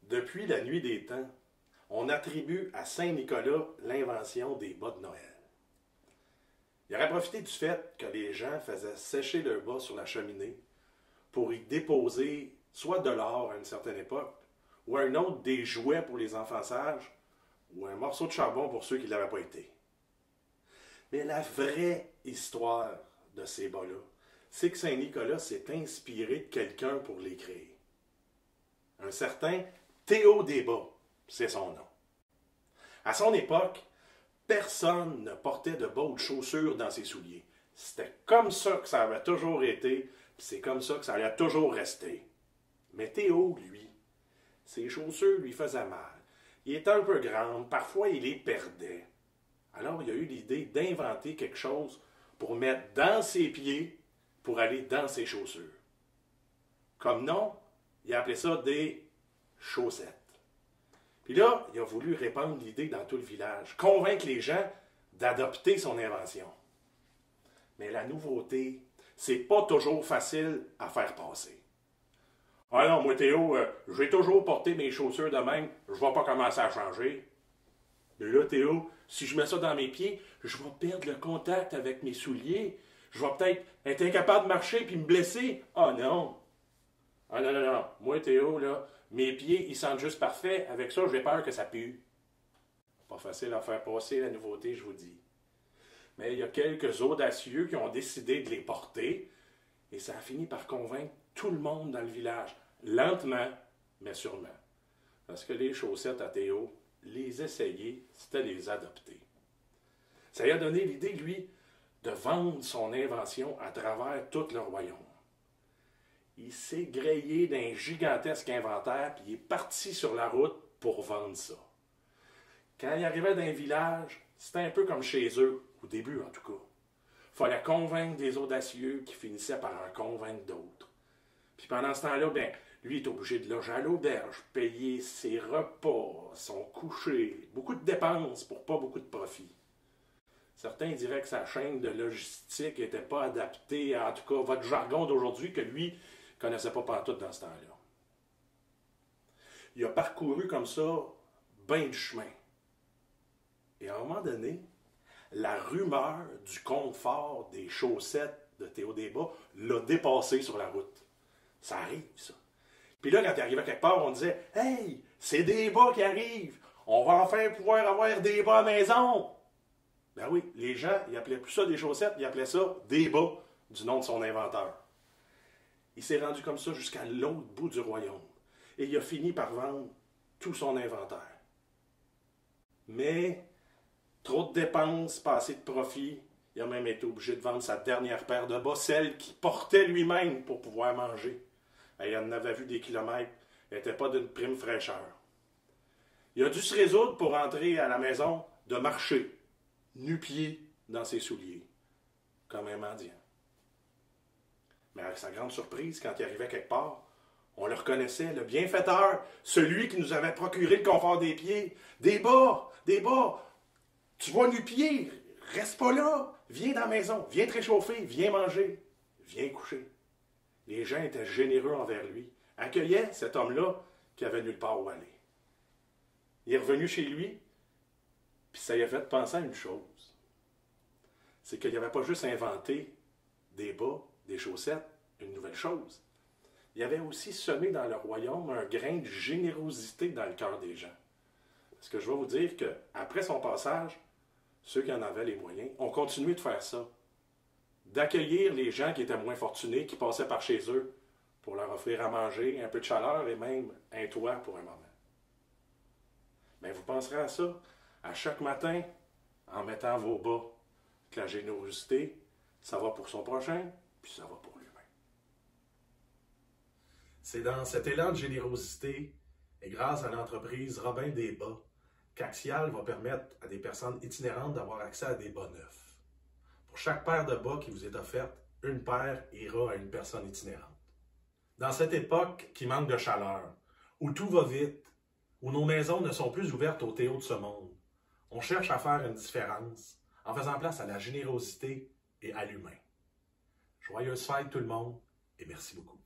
Depuis la nuit des temps, on attribue à Saint-Nicolas l'invention des bas de Noël. Il aurait profité du fait que les gens faisaient sécher leurs bas sur la cheminée pour y déposer soit de l'or à une certaine époque, ou un autre des jouets pour les enfants sages, ou un morceau de charbon pour ceux qui ne l'avaient pas été. Mais la vraie histoire de ces bas-là, c'est que Saint-Nicolas s'est inspiré de quelqu'un pour les créer. Un certain Théo Desbas, c'est son nom. À son époque, personne ne portait de bas ou de chaussures dans ses souliers. C'était comme ça que ça avait toujours été, puis c'est comme ça que ça allait toujours rester. Mais Théo, lui, ses chaussures lui faisaient mal. Il était un peu grand, parfois il les perdait. Alors il a eu l'idée d'inventer quelque chose pour mettre dans ses pieds pour aller dans ses chaussures. Comme nom, il a appelé ça des chaussettes. Puis là, il a voulu répandre l'idée dans tout le village, convaincre les gens d'adopter son invention. Mais la nouveauté, c'est pas toujours facile à faire passer. Ah non, moi Théo, j'ai toujours porté mes chaussures de même, je vais pas commencer à changer. Mais là, Théo, si je mets ça dans mes pieds, je vais perdre le contact avec mes souliers. Je vais peut-être être incapable de marcher puis me blesser. Ah non! Ah non, non, non. Moi, Théo, là, mes pieds, ils sentent juste parfaits. Avec ça, j'ai peur que ça pue. Pas facile à faire passer la nouveauté, je vous dis. Mais il y a quelques audacieux qui ont décidé de les porter et ça a fini par convaincre tout le monde dans le village. Lentement, mais sûrement. Parce que les chaussettes à Théo, les essayer, c'était les adopter. Ça lui a donné l'idée, lui, de vendre son invention à travers tout le royaume. Il s'est grillé d'un gigantesque inventaire, puis il est parti sur la route pour vendre ça. Quand il arrivait dans un village, c'était un peu comme chez eux, au début en tout cas. Il fallait convaincre des audacieux qui finissaient par en convaincre d'autres. Puis pendant ce temps-là, ben, lui est obligé de loger à l'auberge, payer ses repas, son coucher, beaucoup de dépenses pour pas beaucoup de profit. Certains diraient que sa chaîne de logistique n'était pas adaptée à, en tout cas, votre jargon d'aujourd'hui que lui ne connaissait pas pantoute dans ce temps-là. Il a parcouru comme ça bien du chemin. Et à un moment donné, la rumeur du confort des chaussettes de Théo Desbas l'a dépassé sur la route. Ça arrive, ça. Puis là, quand il arrivait quelque part, on disait « Hey, c'est des bas qui arrivent! On va enfin pouvoir avoir des bas à la maison! » Ben oui, les gens, ils appelaient plus ça des chaussettes, ils appelaient ça des bas, du nom de son inventeur. Il s'est rendu comme ça jusqu'à l'autre bout du royaume. Et il a fini par vendre tout son inventaire. Mais, trop de dépenses, pas assez de profit, il a même été obligé de vendre sa dernière paire de bas, celle qu'il portait lui-même pour pouvoir manger. Il en avait vu des kilomètres, elle n'était pas d'une prime fraîcheur. Il a dû se résoudre pour entrer à la maison de marcher, nu-pied dans ses souliers, comme un mendiant. Mais avec sa grande surprise, quand il arrivait quelque part, on le reconnaissait, le bienfaiteur, celui qui nous avait procuré le confort des pieds. Des bas, tu vas nu-pied, reste pas là, viens dans la maison, viens te réchauffer, viens manger, viens coucher. Les gens étaient généreux envers lui, accueillaient cet homme-là qui avait nulle part où aller. Il est revenu chez lui, puis ça lui a fait penser à une chose. C'est qu'il n'avait pas juste inventé des bas, des chaussettes, une nouvelle chose. Il avait aussi semé dans le royaume un grain de générosité dans le cœur des gens. Parce que je vais vous dire qu'après son passage, ceux qui en avaient les moyens ont continué de faire ça. D'accueillir les gens qui étaient moins fortunés, qui passaient par chez eux, pour leur offrir à manger, un peu de chaleur et même un toit pour un moment. Mais vous penserez à ça à chaque matin en mettant vos bas. Que la générosité, ça va pour son prochain, puis ça va pour lui-même. C'est dans cet élan de générosité et grâce à l'entreprise Robin des Bas qu'Axial va permettre à des personnes itinérantes d'avoir accès à des bas neufs. Pour chaque paire de bas qui vous est offerte, une paire ira à une personne itinérante. Dans cette époque qui manque de chaleur, où tout va vite, où nos maisons ne sont plus ouvertes au Théo de ce monde, on cherche à faire une différence en faisant place à la générosité et à l'humain. Joyeuses fêtes tout le monde et merci beaucoup.